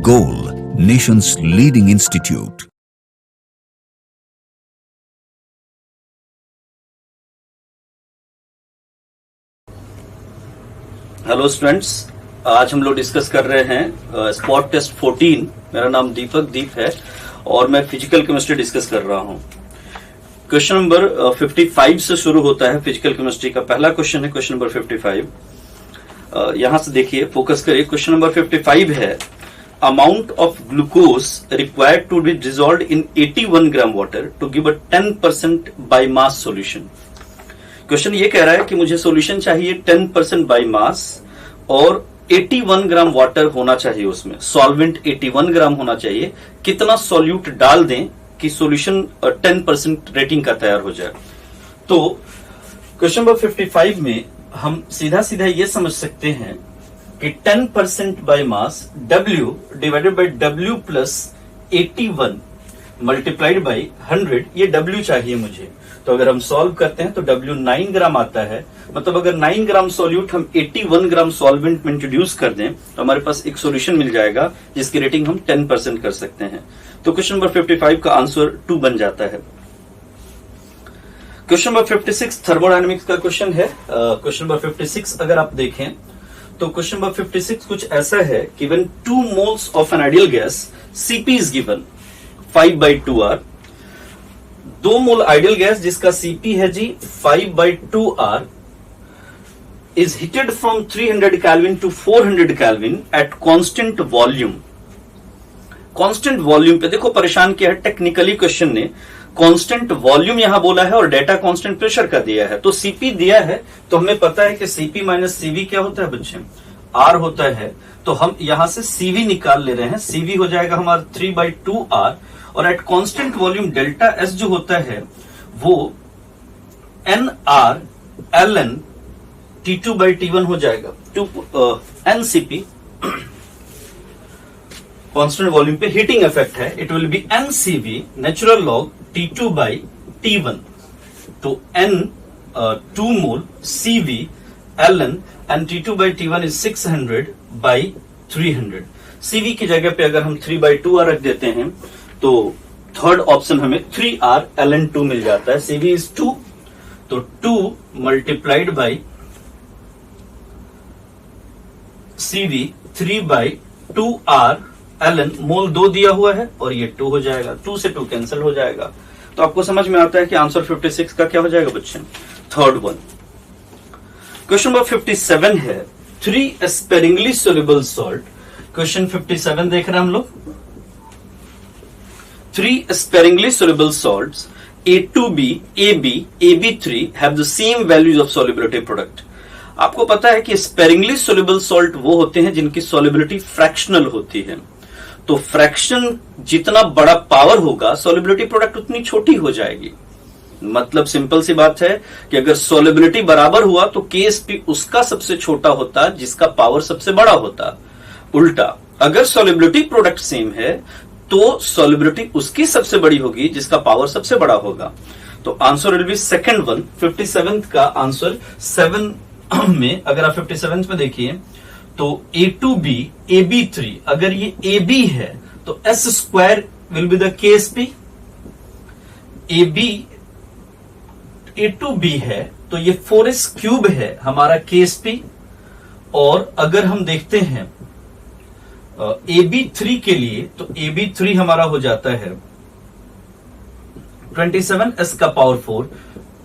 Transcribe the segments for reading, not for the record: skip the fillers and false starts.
Goal, nation's leading institute. Hello students, आज हम लोग डिस्कस कर रहे हैं स्पॉट टेस्ट 14। मेरा नाम दीप है और मैं फिजिकल केमिस्ट्री डिस्कस कर रहा हूं। क्वेश्चन नंबर 55 से शुरू होता है। फिजिकल केमिस्ट्री का पहला क्वेश्चन है क्वेश्चन नंबर 55। यहां से देखिए, फोकस करिए। क्वेश्चन नंबर 55 है, amount of glucose required to be dissolved in 81 gram water to give a 10% by mass solution. Question ये कह रहा है कि मुझे सॉल्यूशन चाहिए 10% बाय मास और 81 ग्राम वाटर होना चाहिए, उसमें सॉल्वेंट 81 ग्राम होना चाहिए। कितना सॉल्यूट डाल दें कि सॉल्यूशन 10% रेटिंग का तैयार हो जाए। तो क्वेश्चन नंबर 55 में हम सीधा सीधा ये समझ सकते हैं कि 10% by mass W divided by W plus 81 multiplied by 100, ये W चाहिए मुझे। तो अगर हम सॉल्व करते हैं तो W 9 ग्राम आता है। मतलब अगर 9 ग्राम सॉल्यूट हम 81 ग्राम सॉल्वेंट में इंट्रोड्यूस कर दें तो हमारे पास एक सॉल्यूशन मिल जाएगा जिसकी रेटिंग हम 10% कर सकते हैं। तो क्वेश्चन नंबर 55 का आंसर 2 बन जाता है। क्वेश्चन नंबर 56 थर्मोडायनेमिक्स का क्वेश्चन है। क्वेश्चन नंबर 56 अगर आप देखें तो क्वेश्चन नंबर 56 कुछ ऐसा है कि when 2 moles of an ideal gas Cp is given 5/2R, 2 mole ideal gas जिसका Cp है जी 5/2R is heated from 300 Kelvin to 400 Kelvin at constant volume। Constant volume पे देखो परेशान किया है टेक्निकली क्वेश्चन ने। कांस्टेंट वॉल्यूम यहां बोला है और डेटा कांस्टेंट प्रेशर का दिया है। तो Cp दिया है तो हमें पता है कि Cp माइनस Cv क्या होता है बच्चे, R होता है। तो हम यहां से Cv निकाल ले रहे हैं। Cv हो जाएगा हमारा 3/2R और at constant volume delta S जो होता है वो NR ln T2/T1 हो जाएगा। NCP कांस्टेंट वॉल्यूम पे हीटिंग इफेक्ट है, it will B NCV natural log T2/T1। तो N 2 mole CV ln and T2/T1 is 600/300। CV की जगह पे अगर हम 3/2R रख देते हैं तो थर्ड ऑप्शन हमें 3R ln 2 मिल जाता है। CV is 2, तो 2 multiplied by CV 3/2R ln मोल 2 दिया हुआ है और ये 2 हो जाएगा। 2 से 2 कैंसिल हो जाएगा। तो आपको समझ में आता है कि आंसर 56 का क्या हो जाएगा बच्चे, थर्ड वन। क्वेश्चन नंबर 57 है, 3 स्पेरिंगली सोल्यूबल सॉल्ट। क्वेश्चन 57 देख रहे हैं हम लोग। 3 sparingly soluble salts A2B, AB, AB3 have the same values of solubility product। आपको पता है कि स्पेरिंगली सोल्यूबल सॉल्ट वो होते हैं जिनकी सॉल्युबिलिटी फ्रैक्शनल होती है। तो फ्रैक्शन जितना बड़ा पावर होगा सॉल्युबिलिटी प्रोडक्ट उतनी छोटी हो जाएगी। मतलब सिंपल सी बात है कि अगर सॉल्युबिलिटी बराबर हुआ तो KSP उसका सबसे छोटा होता जिसका पावर सबसे बड़ा होता। उल्टा अगर सॉल्युबिलिटी प्रोडक्ट सेम है तो सॉल्युबिलिटी उसकी सबसे बड़ी होगी जिसका पावर सबसे बड़ा होगा। तो answer will B second one. 57 का आंसर 7 में अगर आप 57 में देखिए तो A2B, AB3 अगर ये AB है तो S square will be the KSP। AB A2B है तो ये 4S क्यूब है हमारा KSP। और अगर हम देखते हैं AB3 के लिए तो AB3 हमारा हो जाता है 27S का पावर 4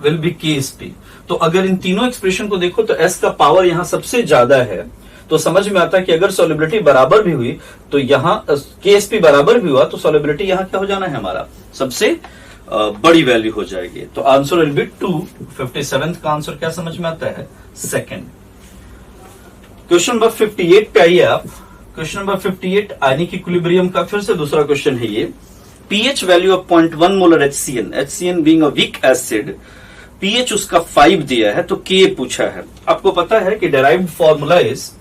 विल बी KSP। तो अगर इन तीनों एक्सप्रेशन को देखो तो S का पावर यहां सबसे ज्यादा है। तो समझ में आता है कि अगर सॉल्युबिलिटी बराबर भी हुई तो यहां KSP बराबर भी हुआ तो सॉल्युबिलिटी यहां क्या हो जाना है, हमारा सबसे बड़ी वैल्यू हो जाएगी। तो आंसर विल बी 2। 57 का आंसर क्या समझ में आता है, सेकंड। क्वेश्चन नंबर 58 पे आइए आप। क्वेश्चन नंबर 58 आयनिक इक्विलिब्रियम का फिर से दूसरा क्वेश्चन है ये। pH value of 0.1 molar HCN being a weak acid, pH उसका 5 दिया है तो K पूछा है। आपको पता है कि डेराइव्ड फॉर्मूला इज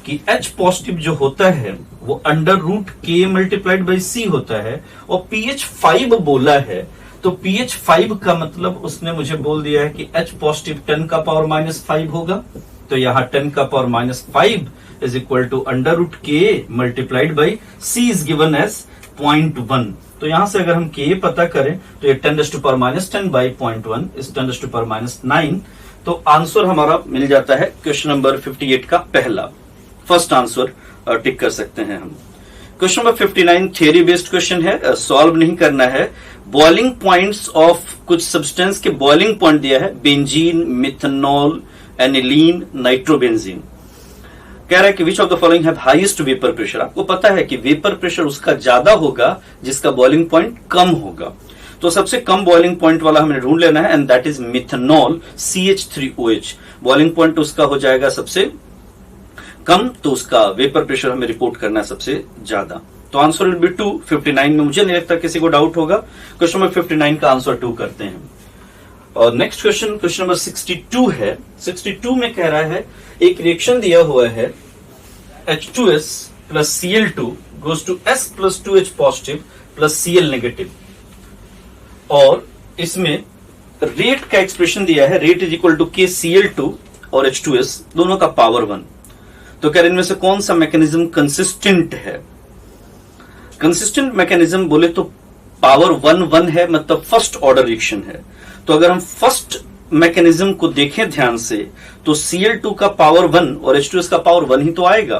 कि H पॉजिटिव जो होता है वो √K मल्टीप्लाइड बाई C होता है और pH 5 बोला है तो pH 5 का मतलब उसने मुझे बोल दिया है कि H पॉजिटिव 10 का पावर -5 होगा। तो यहाँ 10 का power -5 is equal to under root के multiplied by C is given as 0.1। तो यहां से अगर हम के पता करें तो ये 10⁻10 बाई 0.1 इज 10⁻9। तो आंसर हमारा मिल जाता है क्वेश्चन नंबर 58 का पहला, फर्स्ट आंसर टिक कर सकते हैं हम। Question number 59 theory based question है, सॉल्व नहीं करना है। बॉइलिंग पॉइंट्स ऑफ कुछ सब्सटेंस के बॉइलिंग पॉइंट दिया है, बेंजीन, मिथेनॉल, एनिलीन, नाइट्रोबेंजीन। कह रहा है कि which of the following have highest vapour pressure. आपको पता है कि वेपर प्रेशर उसका ज्यादा होगा जिसका बॉइलिंग पॉइंट कम होगा। तो सबसे कम बॉइलिंग पॉइंट वाला हमें ढूंढ लेना है and that is methanol CH3OH। Boiling point उसका हो जाएगा सबसे कम, तो उसका वेपर प्रेशर हमें रिपोर्ट करना है सबसे ज्यादा। तो आंसर विल बी 2। 59 में मुझे नहीं लगता किसी को डाउट होगा। क्वेश्चन नंबर 59 का आंसर 2 करते हैं। और नेक्स्ट क्वेश्चन, क्वेश्चन नंबर 62 है। 62 में कह रहा है एक रिएक्शन दिया हुआ है H2S plus Cl2 goes to S plus 2H positive plus Cl negative, और इसमें रेट का एक्सप्रेशन दिया है, rate is equal to KCl2 और H2S दोनों का पावर 1। तो कह रहे इनमें से कौन सा मैकेनिज्म कंसिस्टेंट है। कंसिस्टेंट मैकेनिज्म बोले तो पावर 1 है, मतलब फर्स्ट ऑर्डर रिएक्शन है। तो अगर हम फर्स्ट मैकेनिज्म को देखें ध्यान से तो Cl2 का पावर 1 और H2S का पावर 1 ही तो आएगा,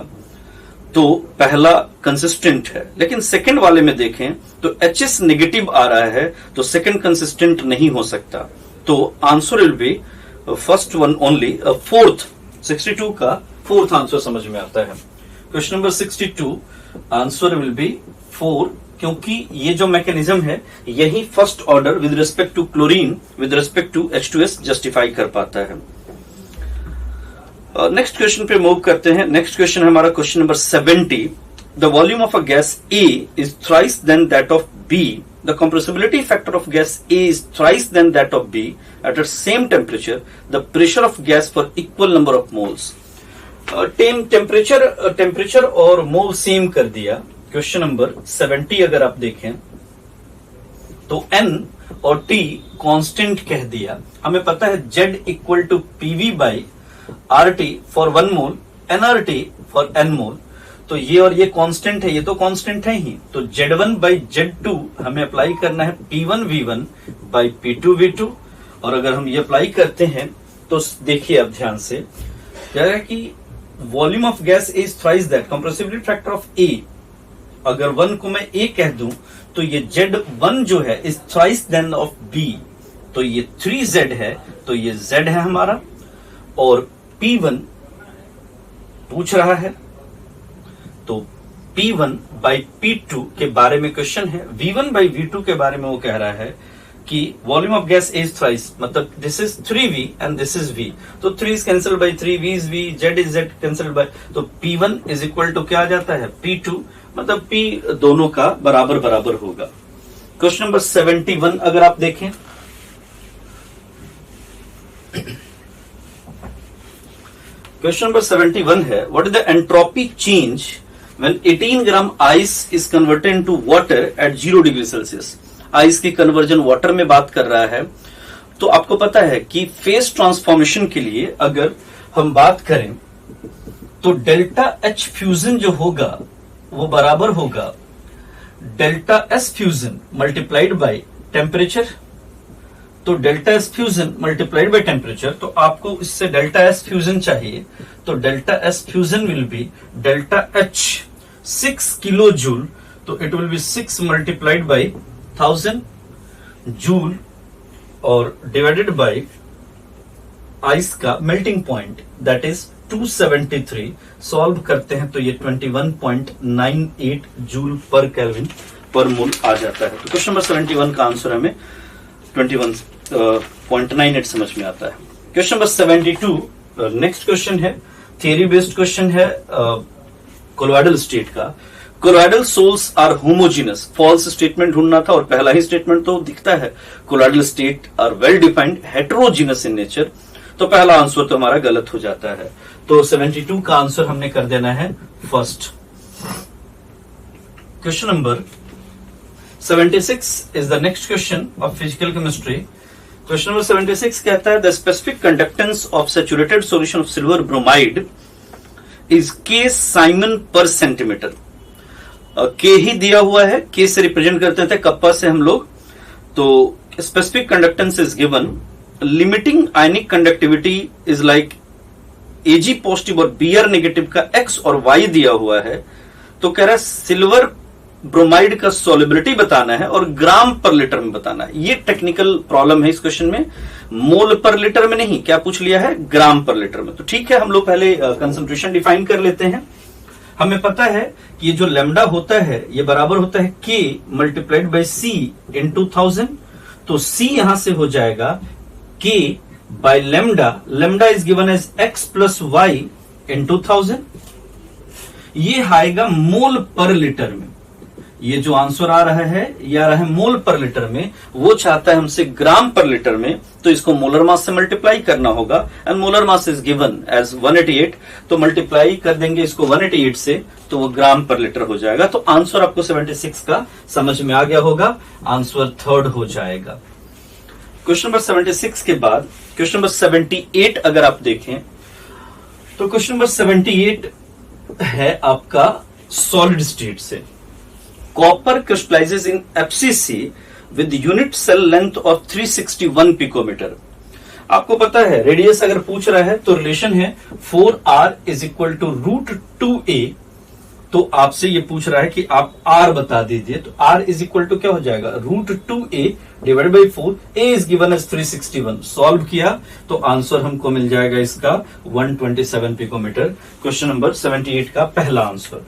तो पहला कंसिस्टेंट है। लेकिन सेकंड वाले में देखें तो HS नेगेटिव आ रहा है, तो सेकंड कंसिस्टेंट नहीं हो सकता। तो answer will be first one only, fourth. 62 का फोर्थ आंसर समझ में आता है। Question number 62 answer will be 4, क्योंकि ये जो मैकेनिज्म है यही first order with respect to chlorine with respect to H2S justify कर पाता है। नेक्स्ट क्वेश्चन पे मूव करते हैं। नेक्स्ट क्वेश्चन है हमारा question number 70। The volume of a gas A is thrice than that of B। The compressibility factor of gas A is thrice than that of B at the same temperature. The pressure of gas for equal number of moles. Temperature और mole same कर दिया। Question number 70 अगर आप देखें तो N और T constant कह दिया। हमें पता है Z equal to PV by RT for 1 mole, nRT for n mole. तो ये और ये कांस्टेंट है, ये तो कांस्टेंट है ही। तो Z1 बाई Z2 हमें अप्लाई करना है P1V1 बाई P2V2। और अगर हम ये अप्लाई करते हैं तो देखिए अब ध्यान से क्या है कि volume of gas is thrice that compressibility factor of A। अगर 1 को मैं A कह दूं तो ये Z1 जो है is thrice than of B। तो ये 3Z है, तो ये Z है हमारा। और P1 पूछ रहा है तो P1 बाई P2 के बारे में क्वेश्चन है। V1 बाई V2 के बारे में वो कह रहा है कि volume of gas is thrice, मतलब this is 3V and this is V। तो 3 is cancel by 3, V is V, Z is Z cancel by. तो P1 इज इक्वल टू क्या आ जाता है P2, मतलब P दोनों का बराबर बराबर होगा। क्वेश्चन नंबर 71 अगर आप देखें क्वेश्चन नंबर 71 है, what is the entropy change when 18 gram ice is converted into water at 0 degree Celsius. Ice की कन्वर्जन वाटर में बात कर रहा है। तो आपको पता है कि फेज ट्रांसफॉर्मेशन के लिए अगर हम बात करें तो डेल्टा H फ्यूजन जो होगा वो बराबर होगा delta S fusion multiplied by temperature. तो delta S fusion multiplied by temperature, तो आपको इससे डेल्टा S फ्यूजन चाहिए। तो delta S fusion will be delta H 6 kilo joule. तो it will be 6 multiplied by 1000 joule और डिवाइडेड बाय आइस का melting point that is 273। Solve करते हैं तो ये 21.98 जूल पर केल्विन पर मोल आ जाता है। तो क्वेश्चन नंबर 71 का आंसर हमें 21.98 समझ में आता है। क्वेश्चन नंबर 72 नेक्स्ट क्वेश्चन है, थियरी बेस्ड क्वेश्चन है कोलोइडल स्टेट का। Colloidal sols are homogeneous. False statement ढूंढना था और पहला ही स्टेटमेंट तो दिखता है, colloidal state are well defined heterogeneous in nature. तो पहला आंसर तो हमारा गलत हो जाता है। तो 72 का आंसर हमने कर देना है first. Question number 76 is the next question of physical chemistry. Question number 76 कहता है the specific conductance of saturated solution of silver bromide is के साइमन पर सेंटीमीटर। के ही दिया हुआ है, के से रिप्रेजेंट करते थे कप्पा से हम लोग। तो specific conductance is given, limiting ionic conductivity is like AG positive और बीआर नेगेटिव का एक्स और वाई दिया हुआ है। तो कह रहा है सिल्वर ब्रोमाइड का सॉल्युबिलिटी बताना है और ग्राम पर लीटर में बताना है। ये टेक्निकल प्रॉब्लम है इस क्वेश्चन में, मोल पर लीटर में नहीं, क्या पूछ लिया है, ग्राम पर लीटर में। तो ठीक है, हम लोग पहले कंसंट्रेशन डिफाइन कर लेते हैं। हमें पता है कि ये जो लैम्डा होता है ये बराबर होता है के मल्टीप्लाइड बाय सी इनटू 1000। तो सी यहां से हो जाएगा K by lambda, lambda is given as X plus Y into 1000। ये आएगा मोल पर लीटर में। ये जो आंसर आ रहा है ये आ रहा है मोल पर लीटर में, वो चाहता है हमसे ग्राम पर लीटर में। तो इसको मोलर मास से मल्टीप्लाई करना होगा and molar mass is given as 188। तो मल्टीप्लाई कर देंगे इसको 188 से, तो वो ग्राम पर लीटर हो जाएगा। तो आंसर आपको 76 का समझ में आ गया होगा, आंसर थर्ड हो जाएगा। क्वेश्चन नंबर 76 के बाद क्वेश्चन नंबर 78 अगर आप देखें तो क्वेश्चन नंबर 78 है आपका सॉलिड स्टेट से। Copper crystallizes in FCC with unit cell length of 361 picometre. आपको पता है रेडियस अगर पूछ रहा है तो रिलेशन है 4r is equal to √2a। तो आपसे ये पूछ रहा है कि आप r बता दीजिए, तो r इज इक्वल टू क्या हो जाएगा, √2a divided by 4, a is given as 361। Solve किया तो आंसर हमको मिल जाएगा इसका 127 पिकोमीटर। क्वेश्चन नंबर 78 का पहला आंसर।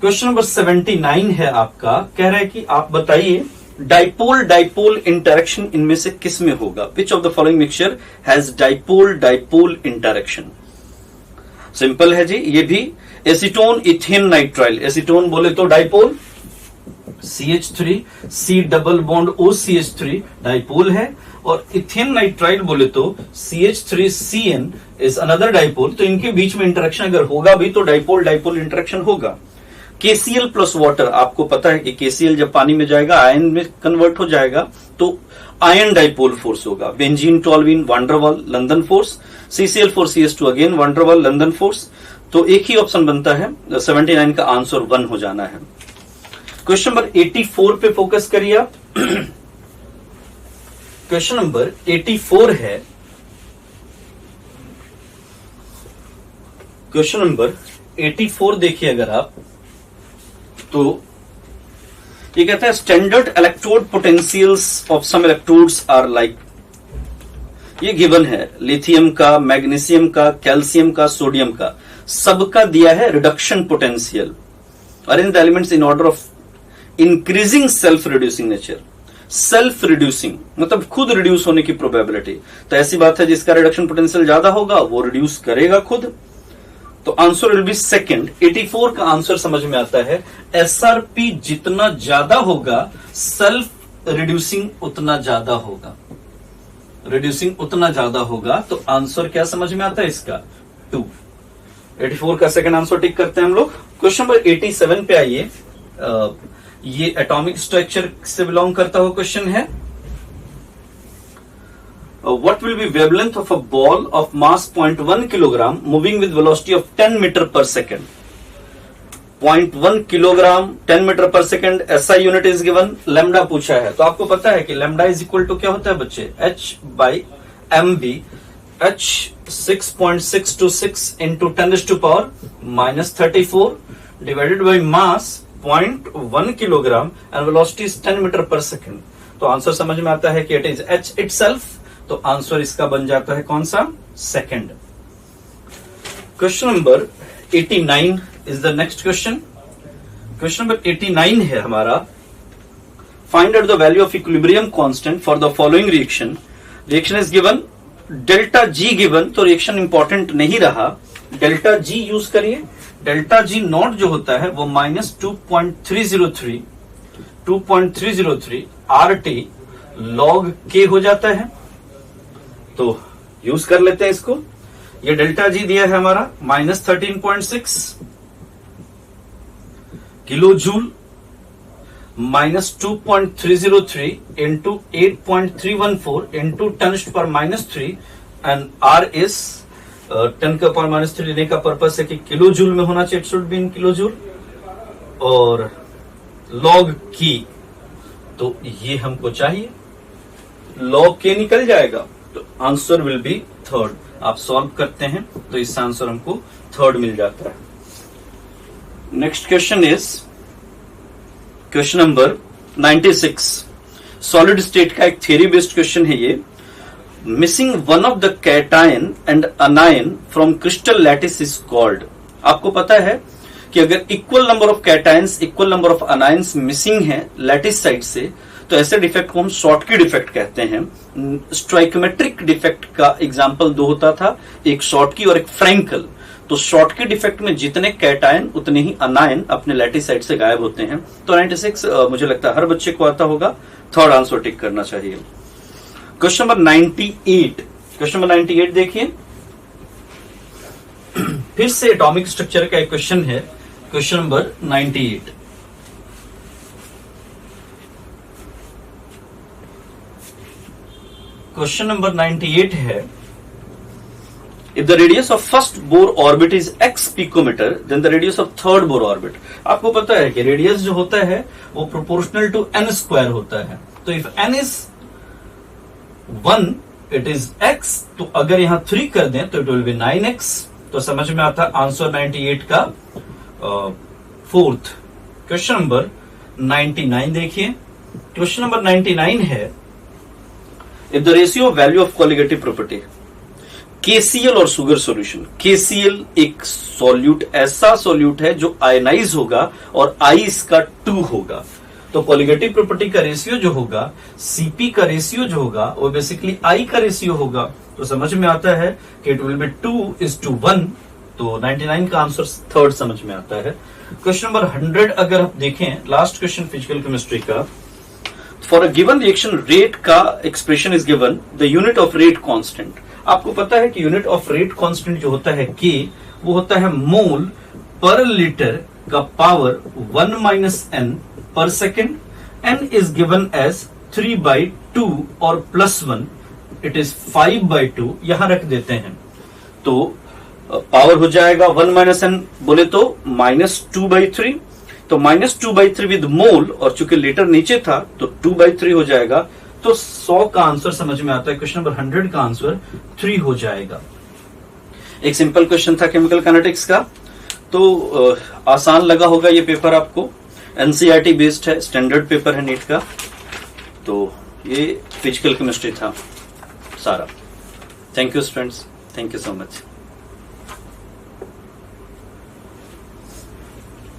क्वेश्चन नंबर 79 है आपका, कह रहा है कि आप बताइए डाइपोल डाइपोल इंटरेक्शन इनमें से किस में होगा। Which of the following mixture has dipole dipole interaction. Simple है जी, ये भी एसीटोन इथेन नाइट्राइल। एसीटोन बोले तो dipole, CH3 C double bond OCH3 dipole है, और इथेन नाइट्राइल बोले तो CH3CN इज अनदर डाइपोल। तो इनके बीच में इंटरेक्शन अगर होगा भी तो डाइपोल डाइपोल इंटरेक्शन होगा। KCl प्लस वाटर, आपको पता है कि KCl जब पानी में जाएगा आयन में कन्वर्ट हो जाएगा, तो आयन डाइपोल फोर्स होगा। Benzene toluene van der Waal London force, CCl4CH2 again van der Waal London force. तो एक ही ऑप्शन बनता है, 79 का आंसर 1 हो जाना है। क्वेश्चन नंबर 84 पे फोकस करिए आप। क्वेश्चन नंबर 84 है, क्वेश्चन नंबर 84 देखिए अगर आप, तो ये कहता है standard electrode potentials of some electrodes are like. ये गिवन है लिथियम का, मैग्नीशियम का, कैल्शियम का, सोडियम का, सबका दिया है reduction potential. Arrange the elements in order of increasing self reducing nature. Self reducing मतलब खुद रिड्यूस होने की प्रोबेबिलिटी। तो ऐसी बात है जिसका रिडक्शन पोटेंशियल ज्यादा होगा वो रिड्यूस करेगा खुद। तो आंसर विल बी सेकंड। 84 का आंसर समझ में आता है, एसआरपी जितना ज्यादा होगा सेल्फ रिड्यूसिंग उतना ज्यादा होगा, रिड्यूसिंग उतना ज्यादा होगा। तो आंसर क्या समझ में आता है इसका, 2। 84 का सेकंड आंसर टिक करते हैं हम लोग। क्वेश्चन नंबर 87 पे आइए। ये एटॉमिक स्ट्रक्चर से बिलोंग करता हुआ क्वेश्चन है। What will be wavelength of a ball of mass 0.1 kilogram moving with velocity of 10 meter per second? 0.1 kilogram 10 metre per second, SI unit is given, lambda पूछा है। तो आपको पता है कि लैम्डा इज इक्वल टू क्या होता है बच्चे, H/mv। H 6.626 into 10⁻⁻34 divided by mass 0.1 kilogram and velocity is 10 metre per second. तो आंसर समझ में आता है कि इट इज H इटसेल्फ। तो आंसर इसका बन जाता है कौन सा, second. Question number 89 is the next question. Question number 89 है हमारा, find out the value of equilibrium constant for the following reaction. Reaction is given, delta G given, तो रिएक्शन इंपॉर्टेंट नहीं रहा, डेल्टा जी यूज करिए। Delta G not जो होता है वो -2.303 RT log K हो जाता है। तो यूज कर लेते हैं इसको। ये डेल्टा जी दिया है हमारा -13.6 kilo joule. -2.303 into 8.314 into 10⁻³ and R is 10⁻³ लेने का पर्पस है कि किलो जूल में होना चाहिए, it should be in kilo joule, और लॉग की, तो ये हमको चाहिए, लॉग के निकल जाएगा तो आंसर विल बी थर्ड। आप सॉल्व करते हैं तो इसका आंसर हमको थर्ड मिल जाता है। Next question is question number 96। Solid state का एक थ्योरी बेस्ड क्वेश्चन है ये। Missing one of the cation and अनायन from crystal lattice is called. आपको पता है कि अगर equal number of cations equal number of anions missing है लैटिस साइड से, तो ऐसे डिफेक्ट को हम शॉर्टकी डिफेक्ट कहते हैं। स्टोइकोमेट्रिक डिफेक्ट का एग्जांपल दो होता था, एक शॉर्टकी और एक फ्रैंकल। तो शॉर्टकी डिफेक्ट में जितने कैटायन उतने ही अनायन अपने लैटिस साइड से गायब होते हैं। तो 96 मुझे लगता है हर बच्चे को आता होगा, थर्ड आंसर टिक करना चाहिए। Question number 98। क्वेश्चन नंबर 98 देखिए, फिर से एटॉमिक स्ट्रक्चर का एक क्वेश्चन है। Question number 98। क्वेश्चन नंबर 98 है, if the radius of first Bohr orbit is x picometre then the radius of third Bohr orbit. आपको पता है कि रेडियस जो होता है वो प्रोपोर्शनल टू n स्क्वायर होता है। तो if n is 1 it is x, तो अगर यहां 3 कर दें तो इट विल बी 9x। तो समझ में आता है आंसर 98 का फोर्थ। क्वेश्चन नंबर 99 देखिए। क्वेश्चन नंबर 99 है, if the ratio of value of colligative property KCl और शुगर सॉल्यूशन। KCl एक सॉल्यूट, ऐसा सॉल्यूट है जो आयनाइज होगा और I इसका 2 होगा। तो कोलिगेटिव प्रॉपर्टी का रेशियो जो होगा, Cp का रेशियो जो होगा, वो बेसिकली I का रेशियो होगा। तो समझ में आता है कि इट विल बी 2:1। तो 99 का आंसर थर्ड समझ में आता है। क्वेश्चन नंबर 100 अगर आप देखें, लास्ट क्वेश्चन फिजिकल केमिस्ट्री का, for a given reaction rate का expression is given, the unit of rate constant. आपको पता है कि यूनिट ऑफ रेट कांस्टेंट जो होता है K, वो होता है मोल पर लीटर का power 1 - n per second. n is given as 3/2 और +1 इट इज 5/2, यहां रख देते हैं। तो पावर हो जाएगा 1 - n बोले तो -2/3। तो -2/3 विद मोल, और चूंकि लीटर नीचे था तो 2/3 हो जाएगा। तो 100 का आंसर समझ में आता है। क्वेश्चन नंबर 100 का आंसर 3 हो जाएगा। एक सिंपल क्वेश्चन था केमिकल काइनेटिक्स का, तो आसान लगा होगा ये पेपर आपको। एनसीईआरटी बेस्ड है, स्टैंडर्ड पेपर है नीट का। तो ये फिजिकल केमिस्ट्री था सारा। Thank you students, thank you so much.